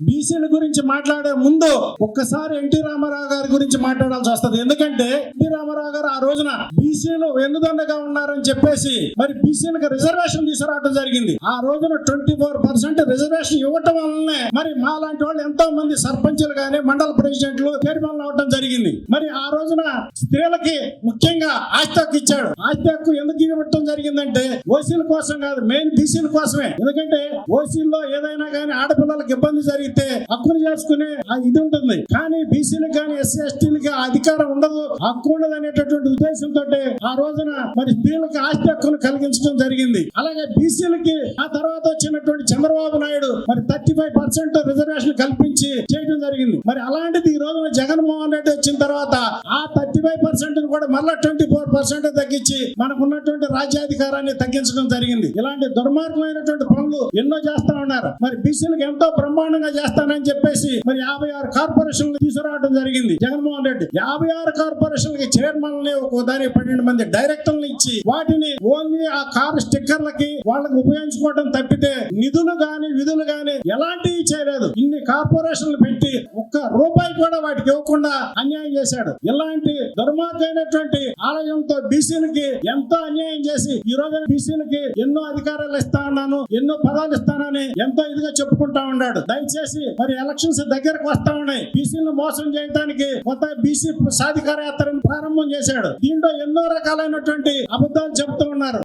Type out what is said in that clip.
బీసీల గురించి మాట్లాడే ముందు ఒక్కసారి ఎన్టీ రామారావు గారి గురించి మాట్లాడాల్సి వస్తుంది. ఎందుకంటే ఎన్టీ రామారావు గారు ఆ రోజున బీసీలు వెన్నుదన్నగా ఉన్నారని చెప్పేసి మరి బీసీలకు రిజర్వేషన్ తీసుకురావడం జరిగింది. ఆ రోజున 24% రిజర్వేషన్ ఇవ్వటం వల్లనే మరి మా లాంటి వాళ్ళు ఎంతో మంది సర్పంచులు గాని మండల ప్రెసిడెంట్లు చైర్మన్లు అవడం జరిగింది. మరి ఆ రోజున స్త్రీలకి ముఖ్యంగా ఆస్తి హక్కు ఇచ్చాడు. ఆస్తి హక్కు ఎందుకు ఇవ్వటం జరిగిందంటే ఓసీల కోసం కాదు, మెయిన్ బీసీల కోసమే. ఎందుకంటే ఓసీల్లో ఏదైనా కానీ ఆడపిల్లలకు ఇబ్బంది జరిగితే హక్కును చేసుకునే ఇది ఉంటుంది, కానీ బీసీలకు కానీ ఎస్సీ ఎస్టీలకి అధికారం ఉండదు, హక్కు ఉండదు అనేటటువంటి ఉద్దేశంతో ఆ రోజున మరి స్త్రీలకు ఆస్తి హక్కును కలిగించడం జరిగింది. అలాగే బీసీలకి ఆ తర్వాత వచ్చినటువంటి చంద్రబాబు నాయుడు మరి 35% రిజర్వేషన్ కల్పించి చేయడం జరిగింది. మరి అలాంటిది ఈ రోజున జగన్మోహన్ రెడ్డి వచ్చిన తర్వాత ఆ 35% కూడా మళ్ళా 24% తగ్గించి మనకున్నటువంటి రాజ్యాధికారాన్ని తగ్గించడం జరిగింది. ఇలాంటి దుర్మార్గమైనటువంటి పనులు ఎన్నో చేస్తా ఉన్నారు. మరి బీసీలకు ఎంతో బ్రహ్మాండంగా చేస్తానని చెప్పేసి మరి 56 కార్పొరేషన్లు తీసుకురావడం జరిగింది జగన్మోహన్ రెడ్డి. 56 కార్పొరేషన్లకి చైర్మన్ ఒక దానికి 12 మంది డైరెక్టర్లు ఇచ్చి వాటిని ఓన్లీ ఆ కారు స్టిక్కర్లకి వాళ్ళకి ఉపయోగించుకోవడం తప్పితే నిధులు గాని విధులు గాని ఎలాంటివి చేయలేదు. ఇన్ని కార్పొరేషన్లు పెట్టి ఒక్క రూపాయి కూడా వాటికి ఇవ్వకుండా అన్యాయం చేశాడు. ఇలాంటి దుర్మార్గమైనటువంటి ఆలయంతో బీసీలకి ఎంతో అన్యాయం చేసి ఈ రోజు బీసీలకి ఎన్నో అధికారాలు ఇస్తా ఉన్నాను, ఎన్నో పదాలు ఇస్తానని ఎంతో ఇదిగా చెప్పుకుంటా ఉన్నాడు. దయచేసి మరి ఎలక్షన్స్ దగ్గరకు వస్తా ఉన్నాయి, బీసీలను మోసం చేయడానికి కొత్త బీసీ సాధికార యాత్రను ప్రారంభం చేశాడు. దీంట్లో ఎన్నో రకాలైనటువంటి అబద్ధాలు చెబుతూ ఉన్నారు.